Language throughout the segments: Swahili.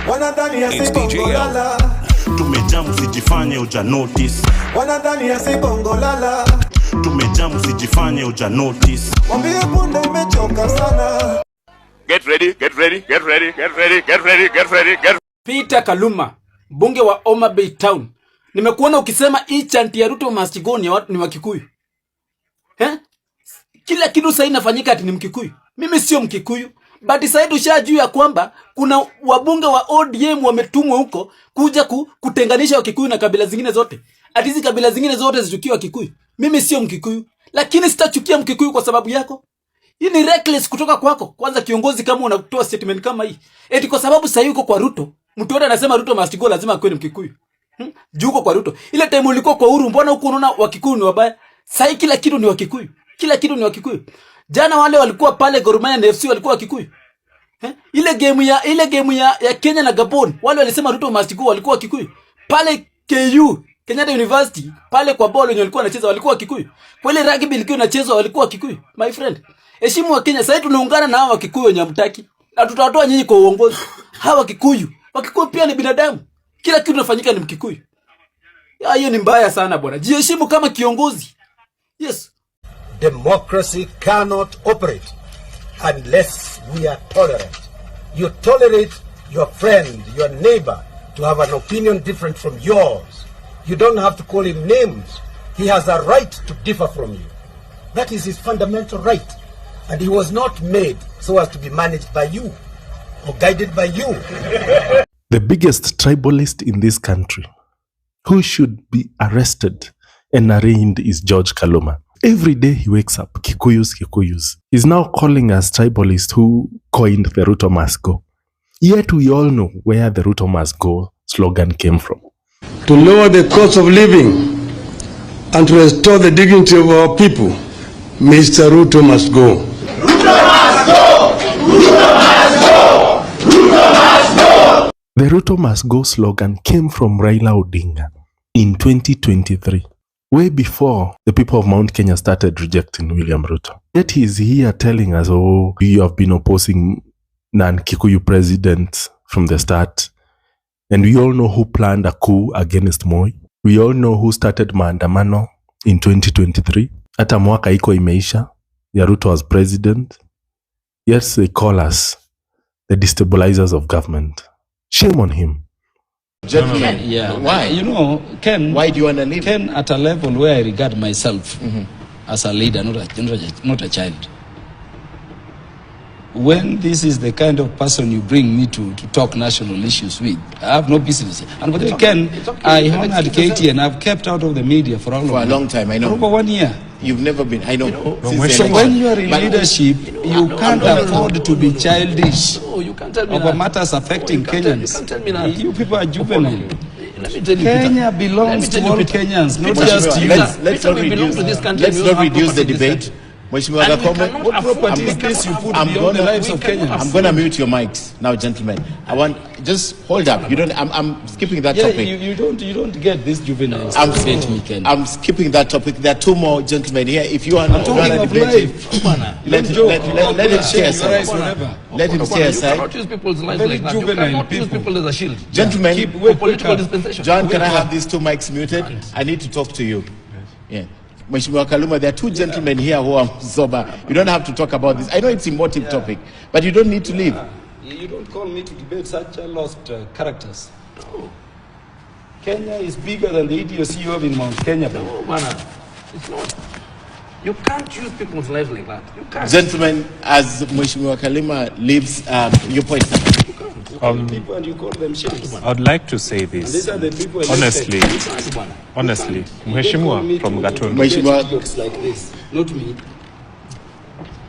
Wanadhani asibongolala. Tumejamu sijifanye uja notice. Wanadhani asibongolala. Tumejamu sijifanye uja notice. Mwambie punde imechoka sana. Get ready, get ready, get ready, get ready, get ready, get ready, get. Peter Kaluma, bunge wa Homa Bay Town. Nimekuona ukisema hii chanti ya Ruto must go ni wa Kikuyu. Kila kitu sasa inafanyika ati ni Mkikuyu. Mimi sio Mkikuyu. But sasa tushajua ya kwamba kuna wabunge wa ODM wametumwa huko kuja kutenganisha Wakikuyu na kabila zingine zote. Ati hizi kabila zingine zote zichukie Wakikuyu. Mimi sio Mkikuyu, lakini sitachukia Mkikuyu kwa sababu yako. Hii ni reckless kutoka kwako. Kwanza kiongozi kama unatoa statement kama hii. Eti kwa sababu sasa yuko kwa Ruto. Mtu yote anasema Ruto must go lazima awe ni Mkikuyu. Juko kwa Ruto. Ile time ulikuwa kwa Uhuru mbona huko unaona Wakikuyu ni wabaya? Sasa kila kitu ni Wakikuyu. Kila kitu ni Wakikuyu. Jana wale walikuwa pale Gor Mahia na FC walikuwa Wakikuyu. Ile game ya Kenya na Gabon wale walisema Ruto must go walikuwa Wakikuyu. Pale KU Kenyatta University pale kwa ball wenye walikuwa wanacheza walikuwa Wakikuyu. Kwa ile rugby ilikuwa inachezwa walikuwa Wakikuyu. My friend, heshimu wa Kenya. Sasa tunaungana na hawa Wakikuyu wenye hamtaki. Na tutawatoa nyinyi kwa uongozi. Hawa Wakikuyu pia ni binadamu. Kila kitu kinafanyika ni Mkikuyu. Hiyo ni mbaya sana bwana. Jiheshimu kama kiongozi. Yes. Democracy cannot operate unless we are tolerant. You tolerate your friend, your neighbor, to have an opinion different from yours. You don't have to call him names. He has a right to differ from you. That is his fundamental right. And he was not made so as to be managed by you or guided by you. The biggest tribalist in this country, who should be arrested and arraigned, is George Kaluma. Every day he wakes up, Kikuyus. He's now calling us tribalists who coined the Ruto must go. Yet we all know where the Ruto must go slogan came from. To lower the cost of living and to restore the dignity of our people, Mr. Ruto must go. Ruto must go! Ruto must go! Ruto must go! The Ruto must go slogan came from Raila Odinga in 2023. Way before the people of Mount Kenya started rejecting William Ruto. Yet he is here telling us, oh, you have been opposing non-Kikuyu presidents from the start. And we all know who planned a coup against Moi. We all know who started maandamano in 2023. Hata mwaka iko imeisha, ya Ruto was president. Yes, they call us the destabilizers of government. Shame on him. Gentlemen, yeah. Why? You know, Ken. Why do you want to leave? Ken, at a level where I regard myself as a leader, not a child. When this is the kind of person you bring me to talk national issues with, I have no business. And but Ken, I honored Katie and I've kept out of the media for a long time. I know. For over 1 year. You've never been. I know. So when you are in leadership, you can't afford to be childish over matters affecting Kenyans. You can't tell me that. You people are juvenile. Let me tell you, Kenya belongs to all Kenyans, not just you. Let's not reduce the debate. What property is this you put beyond the lives of Kenyans? I'm going to mute your mics now, gentlemen. Just hold up. You don't. I'm skipping that topic. You don't get this juvenile. I'm skipping that topic. There are two more gentlemen here. If you are not talking of life, let him share aside. Let him share aside. You cannot use people's lives like that. You cannot use people as a shield. Gentlemen, political dispensation. John, can I have these two mics muted? I need to talk to you. Yeah. Mheshimiwa Kaluma, there are two gentlemen here who are sober. You don't have to talk about this. I know it's a emotive topic, but you don't need to leave. You don't call me to debate such lost characters. No. Kenya is bigger than the idiocy you have in Mount Kenya. No, man. It's not. You can't use people's lives like that. You can't. Gentlemen, as Mheshimiwa Kaluma leaves, your point. You can't. You call people and you call them shapes. I'd like to say this. These are the people honestly, Mheshimiwa from Gatun. Mheshimiwa looks like this, not me.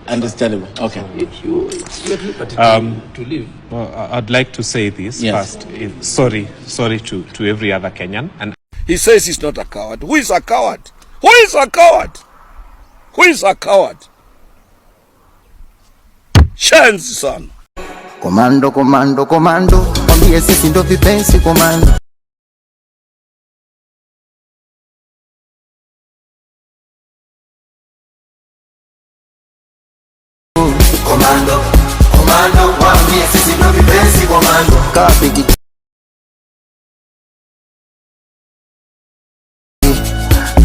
Understandable. Okay. If you to live. Well, I'd like to say this first. Sorry to every other Kenyan. And He says he's not a coward. Who is a coward? Who is a coward? Who is a coward? Genz son. Komando, mwambie sisi ndo vipenzi komando. Komando, mwambie sisi ndo vipenzi komando. utamka bigi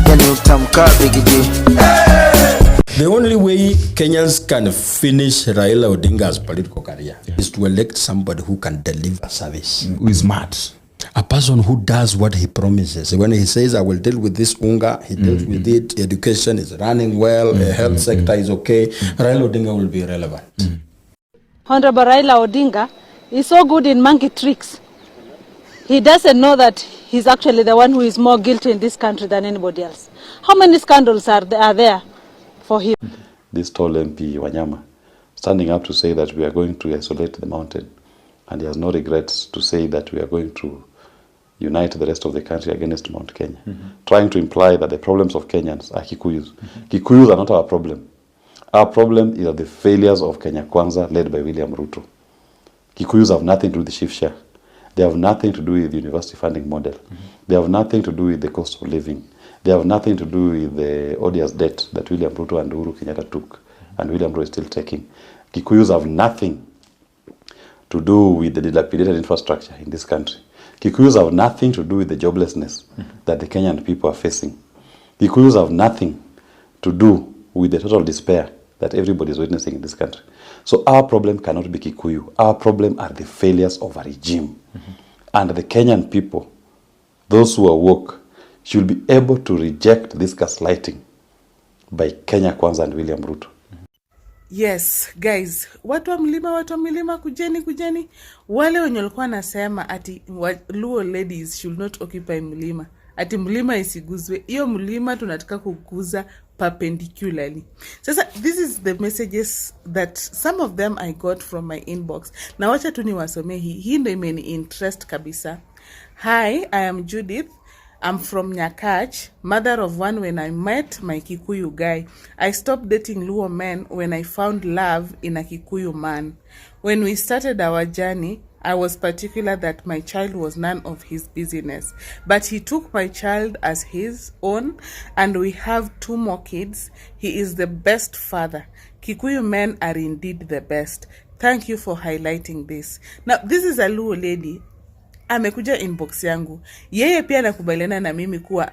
yani utamka bigi. The only way Kenyans can finish Raila Odinga's political career is to elect somebody who can deliver service, who is smart. A person who does what he promises. When he says, I will deal with this unga, he deals with it. Education is running well, the health sector is okay. Raila Odinga will be relevant. Honorable Raila Odinga is so good in monkey tricks. He doesn't know that he's actually the one who is more guilty in this country than anybody else. How many scandals are there for him? This tall MP Wanyama standing up to say that we are going to isolate the mountain, and he has no regrets to say that we are going to unite the rest of the country against Mount Kenya, trying to imply that the problems of Kenyans are Kikuyus. Kikuyus are not our problem. Our problem is the failures of Kenya Kwanza led by William Ruto. Kikuyus have nothing to do with the shift share. They have nothing to do with the university funding model. They have nothing to do with the cost of living. They have nothing to do with the odious debt that William Ruto and Uhuru Kenyatta took, and William Ruto is still taking. Kikuyus have nothing to do with the dilapidated infrastructure in this country. Kikuyus have nothing to do with the joblessness that the Kenyan people are facing. Kikuyus have nothing to do with the total despair that everybody is witnessing in this country. So our problem cannot be Kikuyu. Our problem are the failures of a regime. And the Kenyan people, those who are woke, should be able to reject this gaslighting by Kenya Kwanza and William Ruto. Yes, guys, watu wa mlima kujeni. Wale wenye walikuwa nasema ati Luo ladies should not occupy mlima. Ati mlima isiguzwe. Iyo mlima tunataka kuguza perpendicularly. Sasa, this is the messages that some of them I got from my inbox. Na wacha tu niwasomee hii ndio imeni interest kabisa. Hi, I am Judith. I'm from Nyakach, mother of one when I met my Kikuyu guy. I stopped dating Luo men when I found love in a Kikuyu man. When we started our journey, I was particular that my child was none of his business. But he took my child as his own, and we have 2 more kids. He is the best father. Kikuyu men are indeed the best. Thank you for highlighting this. Now, this is a Luo lady. Amekuja inbox yangu. Yeye pia nakubaliana na mimi kuwa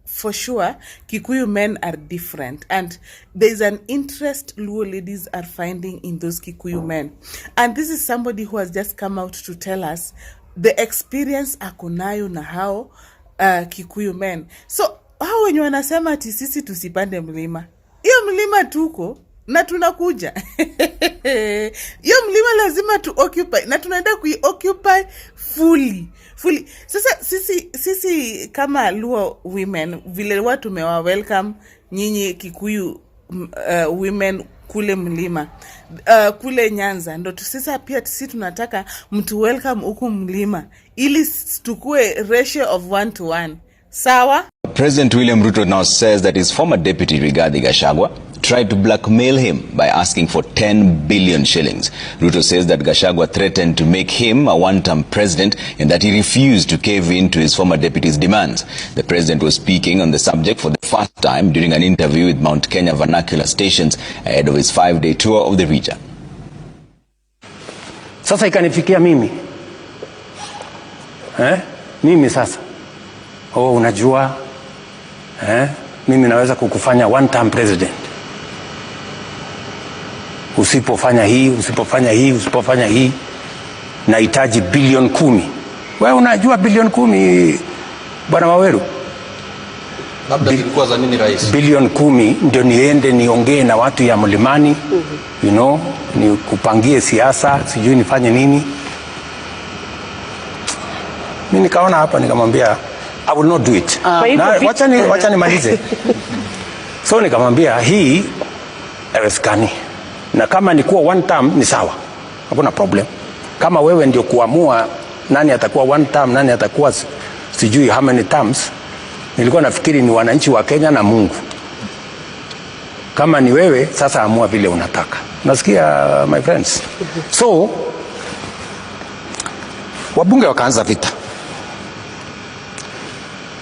for sure Kikuyu men are different, and there is an interest Luo ladies are finding in those Kikuyu men. And this is somebody who has just come out to tell us the experience akonayo na hao Kikuyu men. So hao wenye wanasema ati sisi tusipande mlima. Iyo mlima tuko na tunakuja. Iyo mlima lazima tu occupy na tunaenda occupy fully. Sasa sisi kama Luo women vile watu mewa welcome nyinyi Kikuyu women kule mlima kule Nyanza, ndo sasa pia sisi tunataka mtu welcome huku mlima ili tukue ratio of 1:1. Sawa? President William Ruto now says that his former deputy Rigathi Gachagua tried to blackmail him by asking for 10 billion shillings. Ruto says that Gachagua threatened to make him a one-term president and that he refused to cave in to his former deputy's demands. The president was speaking on the subject for the first time during an interview with Mount Kenya vernacular stations ahead of his 5-day tour of the region. Sasa ikanifikia mimi. Mimi sasa. Unajua, mimi naweza kukufanya one-term president. Usipofanya hii, nahitaji bilioni 10. Wewe unajua bilioni 10, Bwana Waweru? Labda zilikuwa za nini rais? Bilioni 10 ndio niende niongee na watu ya mlimani, you know, ni kupangie siasa, sijui nifanye nini. Mimi nikaona hapa nikamwambia I will not do it. Wacha nimalize. So nikamwambia hii haiwezekani. Na kama ni kuwa one term ni sawa. Hakuna problem. Kama wewe ndio kuamua nani atakuwa one term, nani atakuwa sijui how many terms, nilikuwa nafikiri ni wananchi wa Kenya na Mungu. Kama ni wewe sasa amua vile unataka. Nasikia my friends. So wabunge wakaanza vita.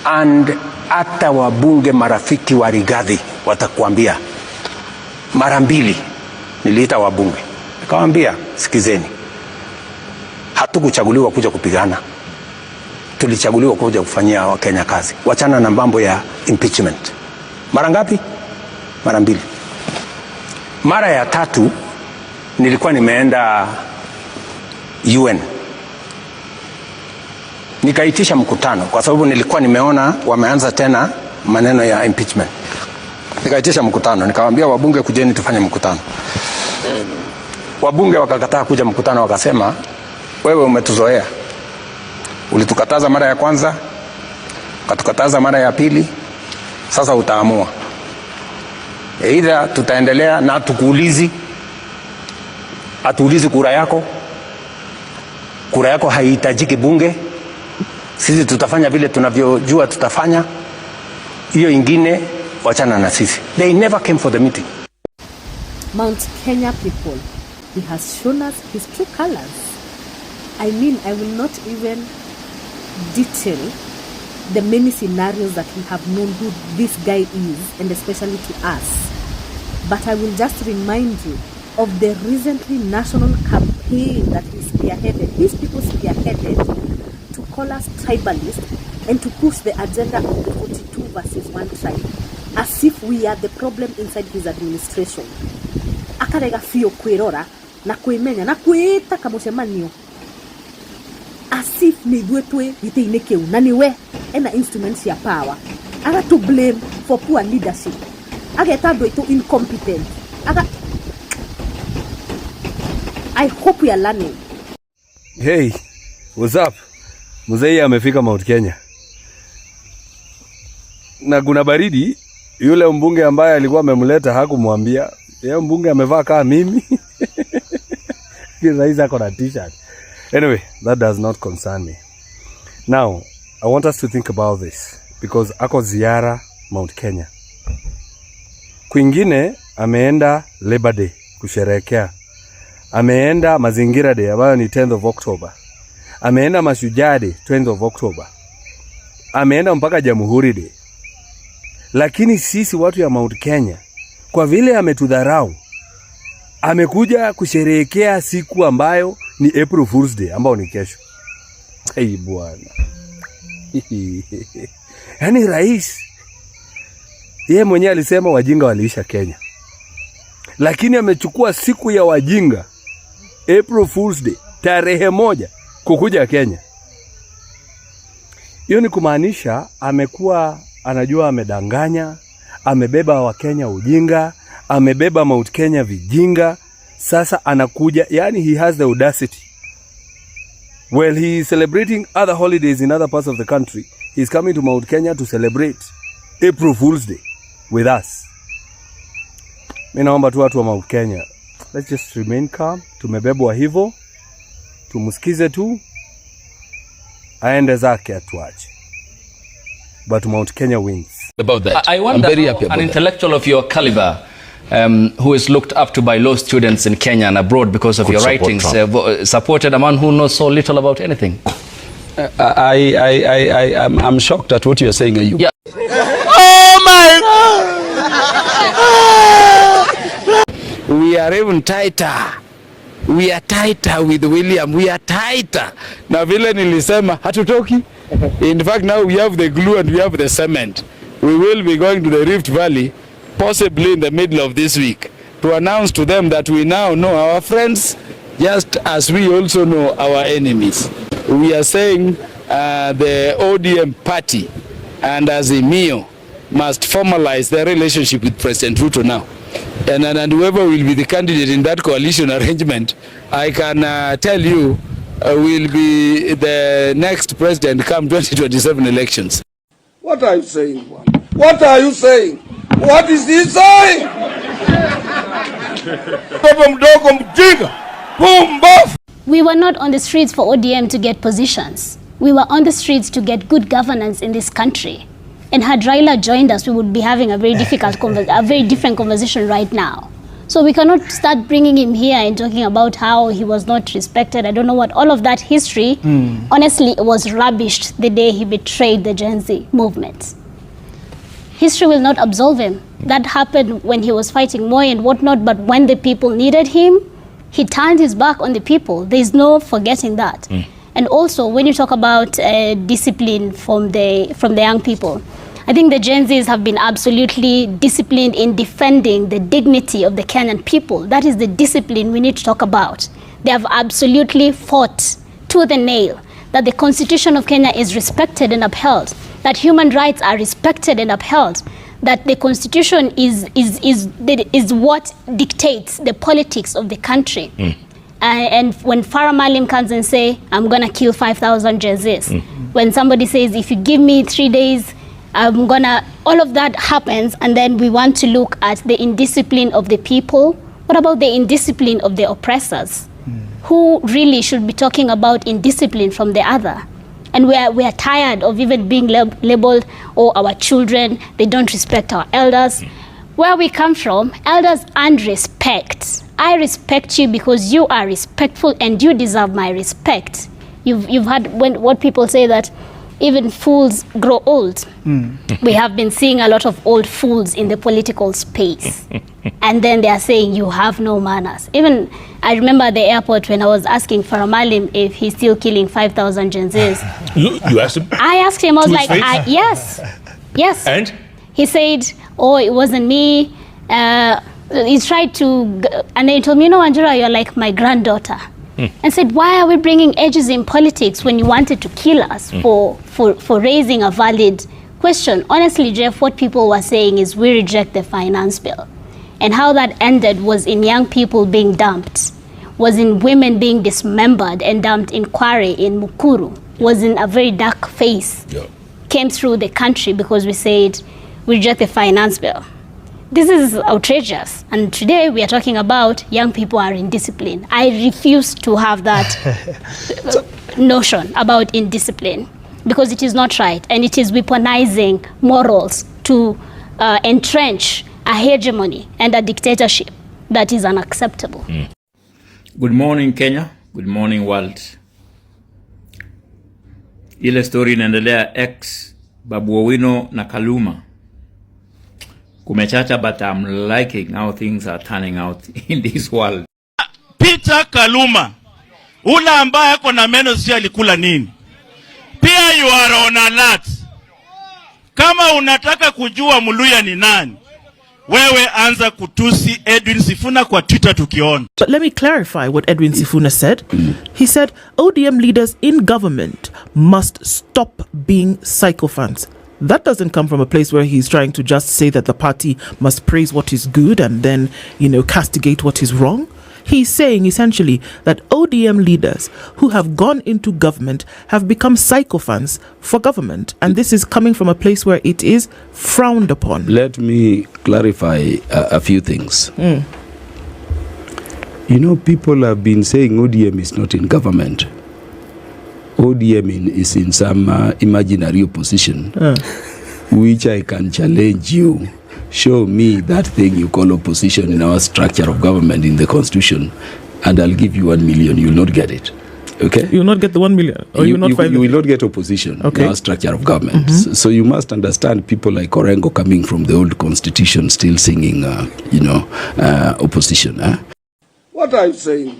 And hata wabunge marafiki wa Rigathi watakuambia mara mbili niliita wabunge. Nikamwambia sikizeni. hatukuchaguliwa kuja kupigana, tulichaguliwa kuja kufanyia Wakenya kazi. Wachana na mambo ya impeachment. Mara ngapi? Mara 2. Mara ya 3 nilikuwa nimeenda UN, nikaitisha mkutano kwa sababu nilikuwa nimeona wameanza tena maneno ya impeachment. Nikaitisha mkutano, nikawaambia wabunge kujeni tufanye mkutano. Wabunge wakakataa kuja mkutano, wakasema wewe umetuzoea. Ulitukataza mara ya kwanza, ukatukataza mara ya pili, sasa utaamua. Either tutaendelea na atuulizi kura yako. Kura yako haihitajiki bunge. Sisi tutafanya vile tunavyojua tutafanya. Hiyo ingine wachana na sisi. They never came for the meeting. Mount Kenya people, he has shown us his true colors. I mean, I will not even detail the many scenarios that we have known who this guy is, and especially to us. But I will just remind you of the recently national campaign that he spearheaded. These people spearheaded to call us tribalist and to push the agenda of the 42 versus 1 tribe, as if we are the problem inside his administration. Akarega fio kwirora na kwimenya na kwita kamucemanio as if ni ithuĩ gĩtĩ-inĩ kĩu na niwe ena instruments ya power. Aga to blame for poor leadership. Ageta andũ aitũ incompetent. I hope we are learning. Hey, what's up? Mzee amefika Mount Kenya. Na kuna baridi, yule mbunge ambaye alikuwa amemleta hakumwambia. Yeye mbunge amevaa kama mimi. Rais ako na t-shirt. Anyway, that does not concern me. Now, I want us to think about this because ako ziara Mount Kenya. Kwingine ameenda Labor Day kusherehekea. Ameenda Mazingira Day ambayo ni 10th of October. Ameenda Mashujaa Day 20th of October. Ameenda mpaka Jamhuri Day. Lakini sisi watu ya Mount Kenya, kwa vile ametudharau, amekuja kusherehekea siku ambayo ni April Fool's Day ambao ni kesho. Hey bwana. Yaani rais yeye mwenyewe alisema wajinga waliisha Kenya. Lakini amechukua siku ya wajinga, April Fool's Day, tarehe 1 kukuja Kenya. Hiyo ni kumaanisha amekuwa anajua amedanganya, amebeba wa Kenya ujinga, amebeba Mount Kenya vijinga. Sasa anakuja, yani he has the audacity. While he is celebrating other holidays in other parts of the country, he is coming to Mount Kenya to celebrate April Fool's Day with us. Mimi naomba tu watu wa Mount Kenya, let's just remain calm. Tumebebwa hivyo, tumusikize tu, aende zake atuache. But Mount Kenya wins. About that. I wonder I'm very happy about an intellectual of your caliber, who is looked up to by law students in Kenya and abroad because of your writings, supported a man who knows so little about anything. I'm shocked at what you're saying. Yeah. Oh my God! We are even tighter. We are tighter with William. We are tighter. Na vile nilisema hatutoki. In fact, now we have the glue and we have the cement. We will be going to the Rift Valley, possibly in the middle of this week, to announce to them that we now know our friends just as we also know our enemies. We are saying the ODM party and Azimio must formalize their relationship with President Ruto now. And whoever will be the candidate in that coalition arrangement, I can tell you, will be the next president come 2027 elections. What are you saying? What are you saying? What is he saying? We were not on the streets for ODM to get positions. We were on the streets to get good governance in this country. And had Raila joined us, we would be having a very different conversation right now. So we cannot start bringing him here and talking about how he was not respected. I don't know what. All of that history, honestly, was rubbished the day he betrayed the Genz movement. History will not absolve him. That happened when he was fighting Moi and whatnot, but when the people needed him, He turned his back on the people. There's no forgetting that. And also, when you talk about discipline from the young people, I think the Gen Zs have been absolutely disciplined in defending the dignity of the Kenyan people. That is the discipline we need to talk about. They have absolutely fought to the nail that the Constitution of Kenya is respected and upheld, that human rights are respected and upheld, that the Constitution is what dictates the politics of the country. And when Farah Maalim comes and say, I'm going to kill 5,000 Gen Zs, when somebody says, if you give me 3 days, I'm going to, all of that happens, and then we want to look at the indiscipline of the people. What about the indiscipline of the oppressors? Who really should be talking about indiscipline from the other? And we are tired of even being labeled, or our children, they don't respect our elders. Where we come from, elders earn respect. I respect you because you are respectful and you deserve my respect. You've heard what people say, that even fools grow old. We have been seeing a lot of old fools in the political space. And then they are saying, you have no manners. Even, I remember at the airport when I was asking Farah Maalim if he's still killing 5,000 Gen Zs. You asked him? I asked him, I was like, yes. And? He said, oh, it wasn't me. He tried to, and then he told me, you know, Anjura, you're like my granddaughter. And said, why are we bringing edges in politics when you wanted to kill us for raising a valid question? Honestly, Jeff, what people were saying is we reject the finance bill. And how that ended was in young people being dumped, was in women being dismembered and dumped in Kware, in Mukuru, was in a very dark face. Came through the country because we said we reject the finance bill. This is outrageous. And today we are talking about young people are indisciplined. I refuse to have that notion about indiscipline, because it is not right. And it is weaponizing morals to entrench a hegemony and a dictatorship that is unacceptable. Good morning, Kenya. Good morning, world. Ile story inaendelea X, Babu Owino na Kaluma. Kumechacha, but I'm liking how things are turning out in this world. Peter Kaluma, ula ambaye ako na meno sio alikula nini? Pia you are on alert. Kama unataka kujua Muluya ni nani, wewe anza kutusi Edwin Sifuna kwa Twitter tukiona. But let me clarify what Edwin Sifuna said. He said ODM leaders in government must stop being sycophants. That doesn't come from a place where he's trying to just say that the party must praise what is good and then, castigate what is wrong. He's saying essentially that ODM leaders who have gone into government have become sycophants for government. And this is coming from a place where it is frowned upon. Let me clarify a few things. People have been saying ODM is not in government. ODM is in some imaginary opposition, which I can challenge you. Show me that thing you call opposition in our structure of government in the Constitution, and I'll give you 1 million. You'll not get it. Okay? You will not get the 1 million? Or you will not 5 million? You will not get opposition in our structure of government. So you must understand people like Orengo coming from the old Constitution still singing, opposition. What are you saying?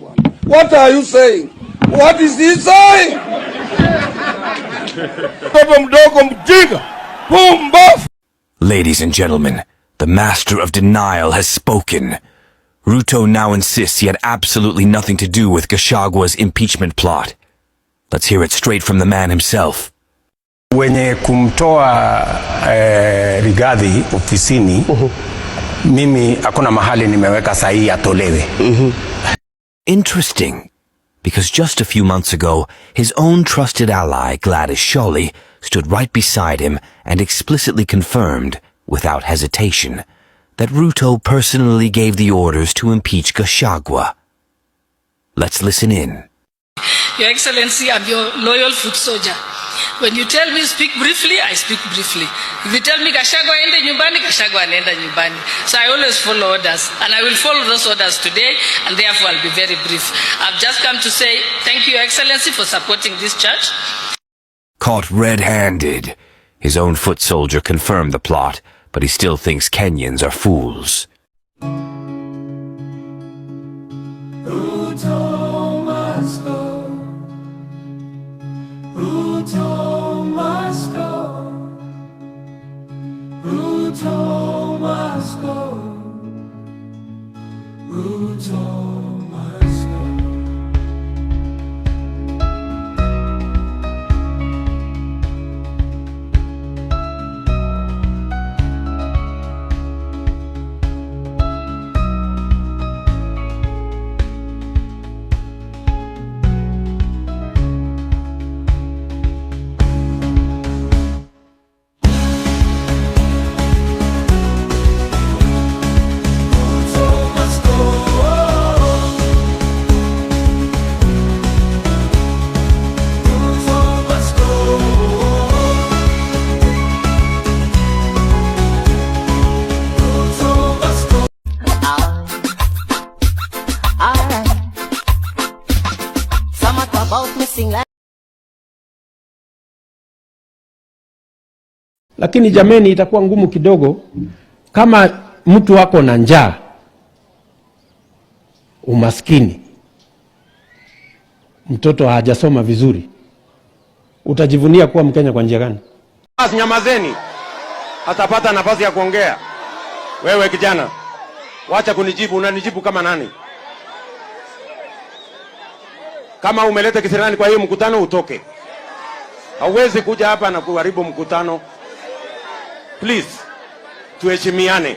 What are you saying? What is he saying? Ladies and gentlemen, the master of denial has spoken. Ruto now insists he had absolutely nothing to do with Gachagwa's impeachment plot. Let's hear it straight from the man himself. Wenye kumtoa Rigathi ofisini, mimi hakuna mahali nimeweka sahihi atolewe. Interesting, because just a few months ago, his own trusted ally, Gladys Sholly, stood right beside him and explicitly confirmed, without hesitation, that Ruto personally gave the orders to impeach Gachagua. Let's listen in. Your Excellency, I'm your loyal foot soldier. When you tell me speak briefly, I speak briefly. If you tell me Gachagua ende nyumbani, Gachagua anaenda nyumbani. So I always follow orders, and I will follow those orders today, and therefore I'll be very brief. I've just come to say thank you, Your Excellency, for supporting this church. Caught red-handed, his own foot soldier confirmed the plot, but he still thinks Kenyans are fools. Ruto must go. Ruto must go. Ruto must go. Lakini jameni, itakuwa ngumu kidogo kama mtu wako na njaa, umaskini, mtoto hajasoma vizuri, utajivunia kuwa Mkenya kwa njia gani? Basi nyamazeni, atapata nafasi ya kuongea. Wewe kijana, wacha kunijibu. Unanijibu kama nani? Kama umeleta kisirani kwa hiyo mkutano, utoke. Hauwezi kuja hapa na kuharibu mkutano. Please, tuheshimiane.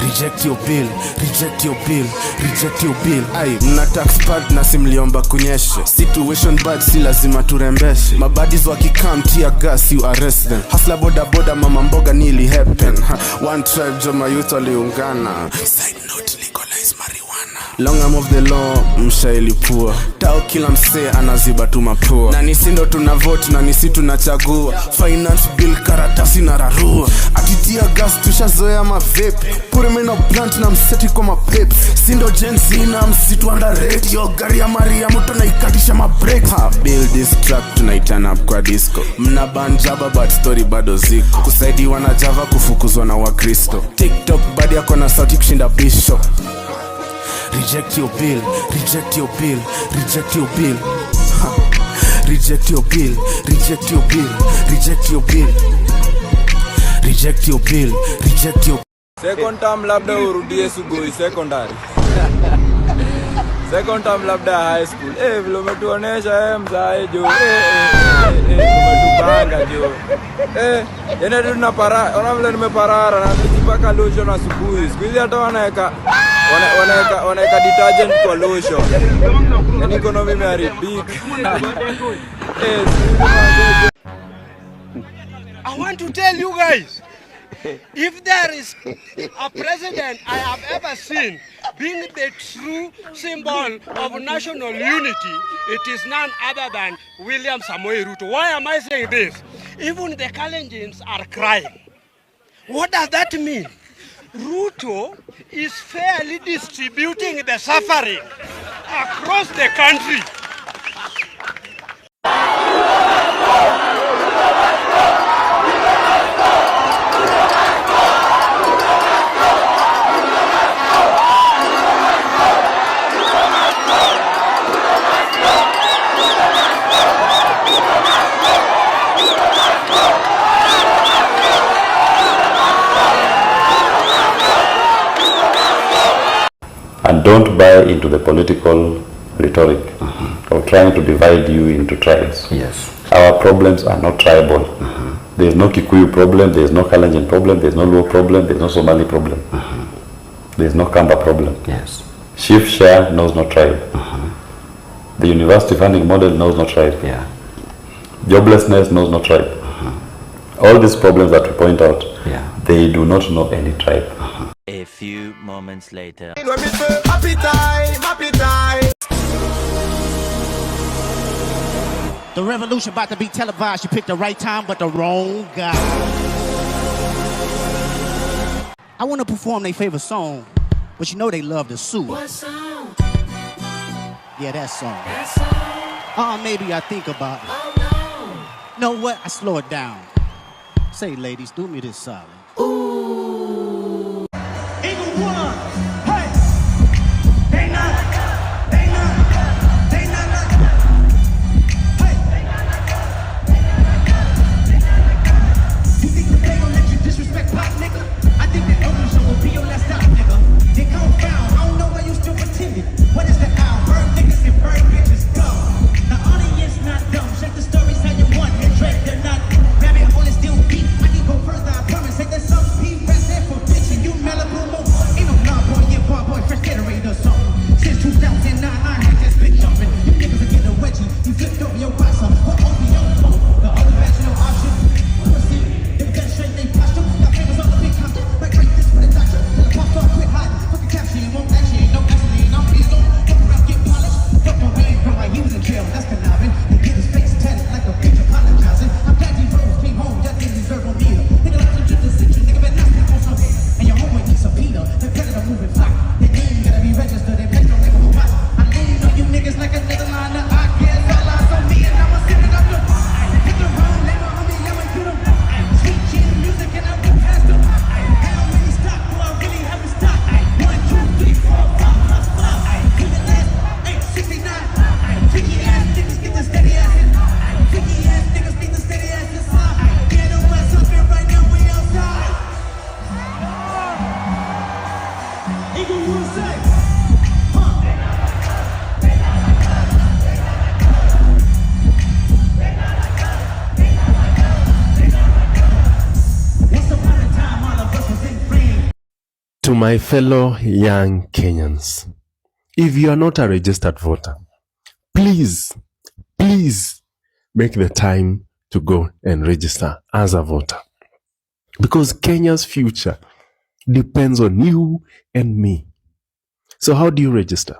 Reject your bill, reject your bill, reject your bill. Ay, mna tax pad na simliomba kunyeshe. Situation bad, si lazima turembeshe. Mabadis wakikam tear gas, you arrest them. Hustler boda boda mama mboga nili happen. One tribe joma youth waliungana. Side note, legalize marijuana. Long arm of the law, mshailipua. Tao kila msee anaziba tu mapua. Na nisi ndo tunavote na nisi tunachagua. Finance bill karatasi na rarua. Atitia gas tushazoea mavepe. Pure mena blunt na mseti kwa mapepe. Sindo Genz na msitu underrate. Yo gari ya Maria muto na ikatisha mabrake. Ha, build this track tunaiturn up kwa disco. Mna banjaba but story bado ziko. Kusaidi wana Java kufukuzwa na wakristo. TikTok badi yako na sauti kushinda bishop. Reject your bill, reject your bill, reject your bill. Ha. Reject your bill, reject your bill, reject your bill. Reject your bill, reject your. Second term labda urudie Sugoi secondary. Second term labda high school. Vile umetuonesha mzae jo. Umetupanga jo. Yana tunapara, ona vile nimeparara na nijipaka lotion asubuhi. Siku hizi hata wanaweka detergent kwa lotion. Yani economy imeharibika. I want to tell you guys, if there is a president I have ever seen being the true symbol of national unity, it is none other than William Samoei Ruto. Why am I saying this? Even the Kalenjins are crying. What does that mean? Ruto is fairly distributing the suffering across the country. And don't buy into the political rhetoric of trying to divide you into tribes. Yes. Our problems are not tribal. There is no Kikuyu problem, there is no Kalenjin problem, there is no Luo problem, there is no Somali problem. There is no Kamba problem. Yes. Chief share knows no tribe. The university funding model knows no tribe. Yeah. Joblessness knows no tribe. All these problems that we point out, they do not know any tribe. A few moments later. Happy time, happy time. The revolution about to be televised. You picked the right time, but the wrong guy. I want to perform their favorite song, but you know they love the sue. What song? Yeah, that song. That song? Maybe I think about it. Oh no. Know what? I slow it down. Say, ladies, do me this solid. Ooh. Eagle one. Hey. They not. Hey. To my fellow young Kenyans, if you are not a registered voter, please make the time to go and register as a voter. Because Kenya's future depends on you and me. So how do you register?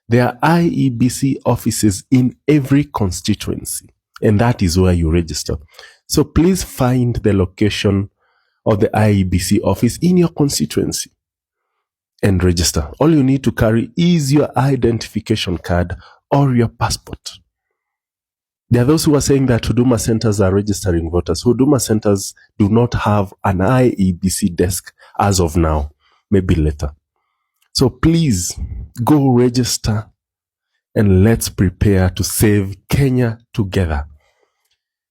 There are IEBC offices in every constituency, and that is where you register. So please find the location of the IEBC office in your constituency and register. All you need to carry is your identification card or your passport. There are those who are saying that Huduma centers are registering voters. Huduma centers do not have an IEBC desk as of now, maybe later. So please go register and let's prepare to save Kenya together.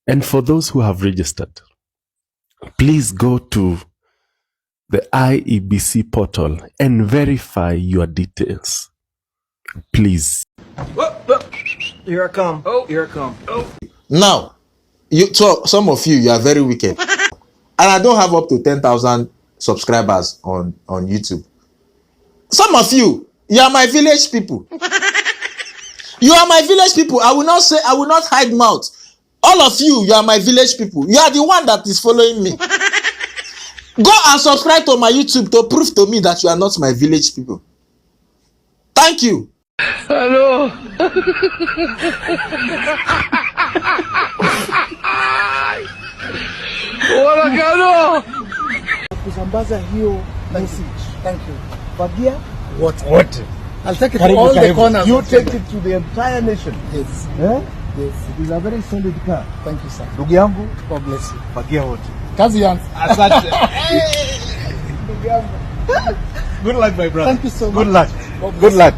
And for those who have registered, please go to the IEBC portal and verify your details. Please. Here I come. Here I come. Now, some of you are very wicked. And I don't have up to 10,000 subscribers on YouTube. Some of you are my village people. You are my village people. I will not hide mouth. All of you are my village people. You are the one that is following me. Go and subscribe to my YouTube to prove to me that you are not my village people. Thank you. Hello. Kusambaza hiyo message. Thank you. Fagia. What? I'll take it to all the corners. You take it to the entire nation. Yes. Eh? Yes. It is a very solid car. Thank you, sir. Ndugu yangu, God bless you. Fagia wote. Kazi yangu. Asante. Ndugu yangu. Good luck, my brother. Thank you so much. Good luck. Good luck.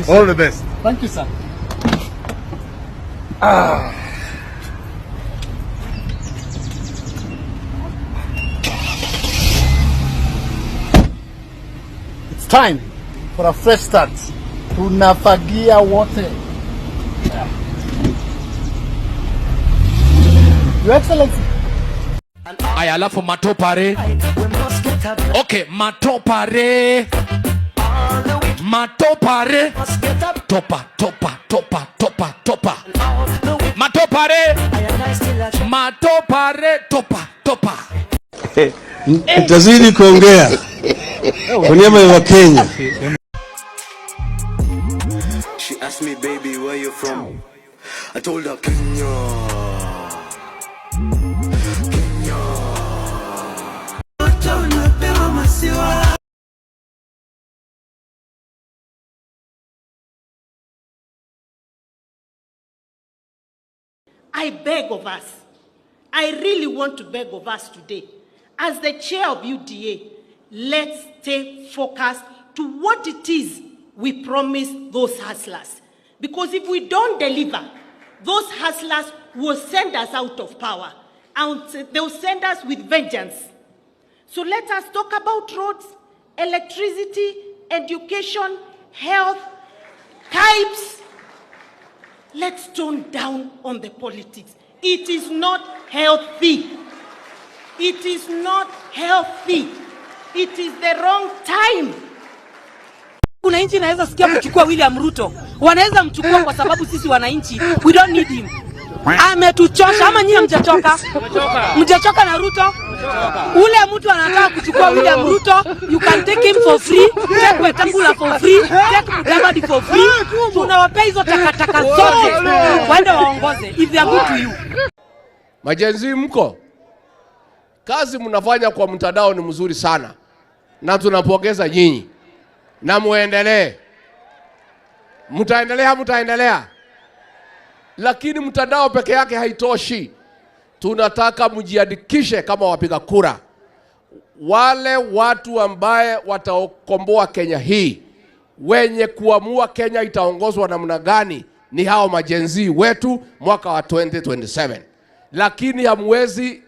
All the best. Thank you, sir. It's time for a fresh start. Tunafagia wote. Your Excellency. Aya, alafu matopare. Okay, matopare. Matopare. Topa. Matopare. Matopare. Topa. Tazidi kuongea kwa niaba ya Kenya. She asked me, baby, where you from? I told her, Kenya. I beg of us, I really want to beg of us today, as the chair of UDA, let's stay focused to what it is we promise those hustlers. Because if we don't deliver, those hustlers will send us out of power, and they'll send us with vengeance. So let us talk about roads, electricity, education, health, types. Let's tone down on the politics. It is not healthy. It is not healthy. It is the wrong time. Wananchi naweza sikia kuchukua William Ruto. Wanaweza mchukua kwa sababu sisi wananchi, we don't need him. Ametuchosha. Ama nyinyi mjachoka? Mjachoka na Ruto? Ule mtu anataka kuchukua William Ruto, you can take him for free, take Wetangula for free, take Mudavadi for free. Tunawapea hizo takataka zote waende waongoze if they are good to you. Majenzi mko? Kazi mnafanya kwa mtandao ni mzuri sana. Na tunapongeza nyinyi. Na muendelee. Mtaendelea. Lakini mtandao peke yake haitoshi. Tunataka mjiandikishe kama wapiga kura. Wale watu ambaye watakomboa Kenya hii, wenye kuamua Kenya itaongozwa namna gani, ni hao majenzi wetu mwaka wa 2027. Lakini hamwezi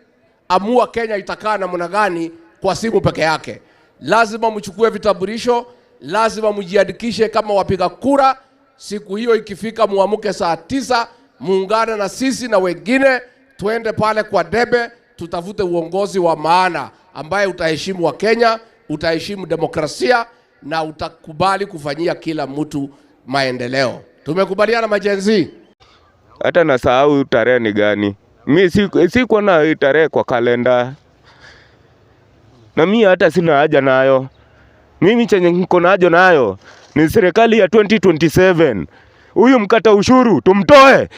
amua Kenya itakaa namna gani kwa simu peke yake. Lazima mchukue vitambulisho, lazima mjiandikishe kama wapiga kura. Siku hiyo ikifika muamuke saa 9, muungane na sisi na wengine, tuende pale kwa debe, tutafute uongozi wa maana ambaye utaheshimu wa Kenya, utaheshimu demokrasia na utakubali kufanyia kila mtu maendeleo. Tumekubaliana majenzi? Hata nasahau tarehe ni gani. Mimi siko na tarehe kwa kalenda. Na mimi hata sina haja nayo. Mimi chenye niko nayo ni serikali ya 2027. Huyu mkata ushuru tumtoe.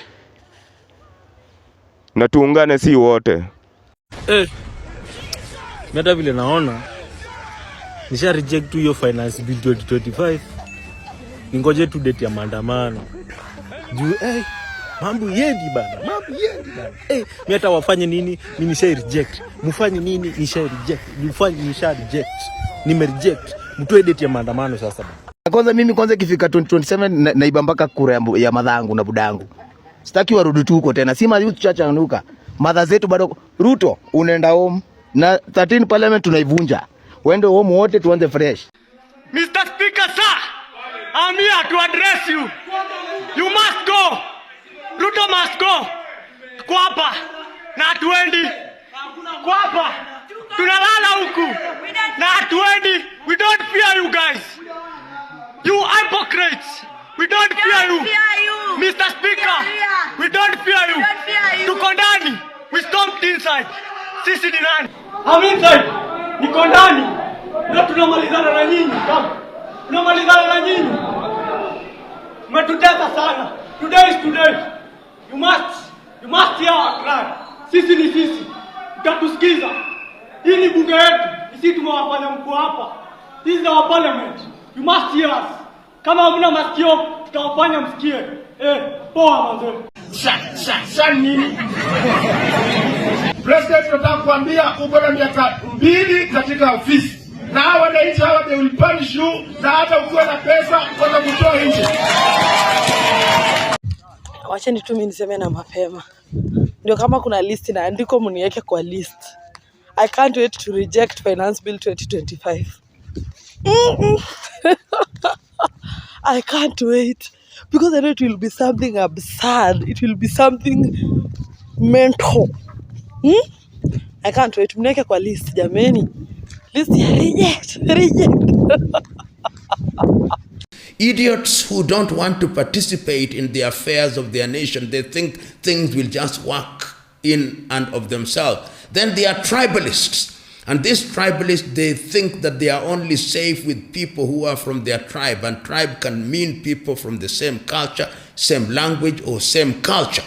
Na tuungane si wote. Mimi vile naona nisha reject hiyo finance bill 2025. Ningoje tu date ya maandamano. Juu mambo yendi bana. Mimi hata wafanye nini? Mimi nisha reject. Mfanye nini? Nisha reject. Mfanye nisha reject. Nime reject. Mtoe date ya maandamano sasa bana. Kwanza ikifika 2027 naiba mpaka kura ya madhangu na budangu. Sitaki warudi tu huko tena. Si youth chacha anuka. Madha zetu bado Ruto unaenda home na 13 parliament tunaivunja. Wende home wote tuanze fresh. Mr. Speaker, sir, I'm here to address you. You must go. Ruto must go. Kwapa na hatuendi. Kwapa tunalala huku na hatuendi. We don't fear you guys. You hypocrites. We don't fear you. Mr. Speaker, we don't fear you. Tuko ndani. We stomped inside. Sisi ni nani? I'm inside. Niko ndani. Na tunamalizana na nyinyi. Tunamalizana na nyinyi. Mmetutesa sana. Today is today. You must hear our cry. Sisi ni sisi. Utatusikiza. Hii ni bunge yetu. Sisi tumewafanya mko hapa. This is our parliament. You must hear us. Kama hamna masikio, tutawafanya msikie. Poa manze. Nini? President tunataka kuambia uko na miaka 2 katika ofisi. Na hawa wananchi hawa they will punish you na hata ukiwa na pesa kwa kutoa nje. Wacheni tu mimi niseme na mapema. Ndio kama kuna list na andiko mniweke kwa list. I can't wait to reject finance bill 2025. I can't wait because I know it will be something absurd. It will be something mental. I can't wait. Mneke kwa list jameni. List ya reject. Idiots who don't want to participate in the affairs of their nation, they think things will just work in and of themselves. Then they are tribalists. And these tribalists, they think that they are only safe with people who are from their tribe. And tribe can mean people from the same culture, same language, or same culture.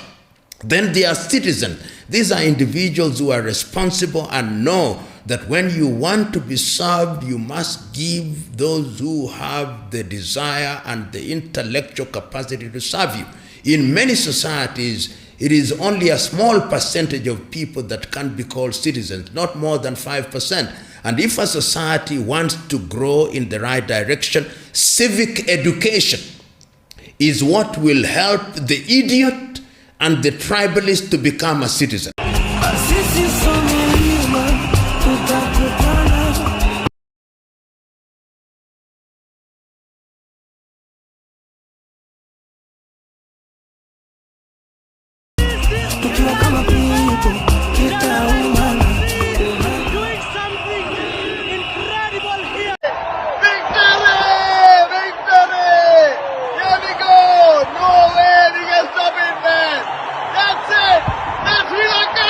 Then they are citizens. These are individuals who are responsible and know that when you want to be served, you must give those who have the desire and the intellectual capacity to serve you. In many societies, it is only a small percentage of people that can be called citizens, not more than 5%. And if a society wants to grow in the right direction, civic education is what will help the idiot and the tribalist to become a citizen. No way, they can stop it, man. That's it. That's Sri Lanka.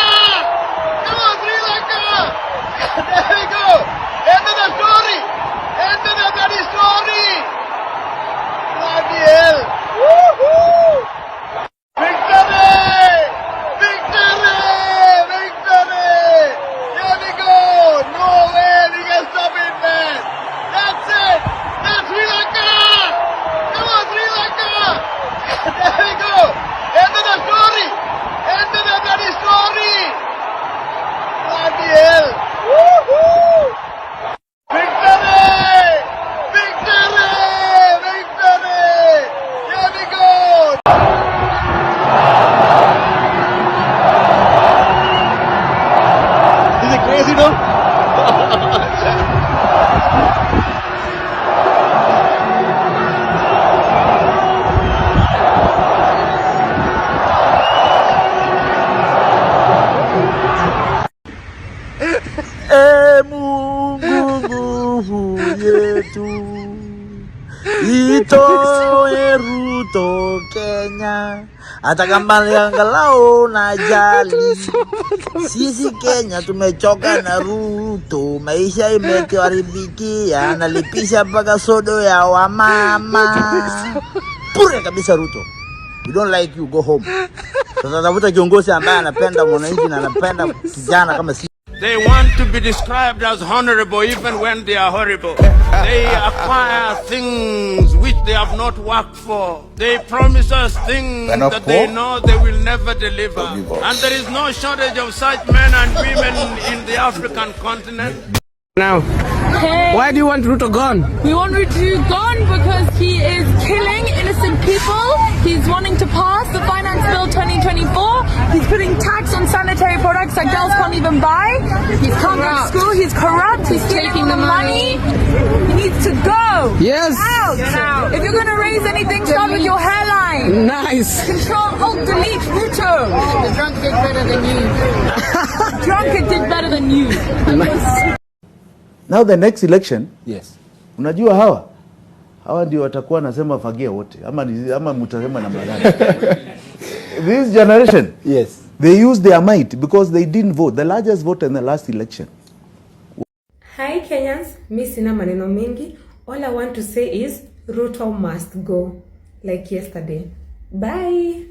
Kenya, hata kama angalau najali. Sisi Kenya tumechoka na Ruto, maisha imetuharibikia, analipisha mpaka sodo ya wamama. Pure kabisa Ruto. We don't like you, go home. Sasa tafuta kiongozi ambaye anapenda mwananchi na anapenda kijana kama sisi. They want to be described as honorable even when they are horrible. They acquire things which they have not worked for. They promise us things that they know they will never deliver. And there is no shortage of such men and women in the African continent. Now, why do you want Ruto gone? We want Ruto gone because he is killing innocent people. He's wanting to pass the Finance Bill 2024. He's putting tax on sanitary products that girls can't even buy. He can't go to school. He's corrupt. He's taking the money. He needs to go. Yes. Out. If you're going to raise anything, start with your hairline. Nice. Control, Alt, Delete, Ruto. The drunk did better than you. Drunk did better than you. Nice. Now the next election, yes. Unajua hawa ndio watakuwa nasema fagia wote ama mtasema namna gani? This generation, yes, they use their might because they didn't vote, the largest vote in the last election. Hi Kenyans, mi sina maneno mengi. All I want to say is Ruto must go like yesterday. Bye.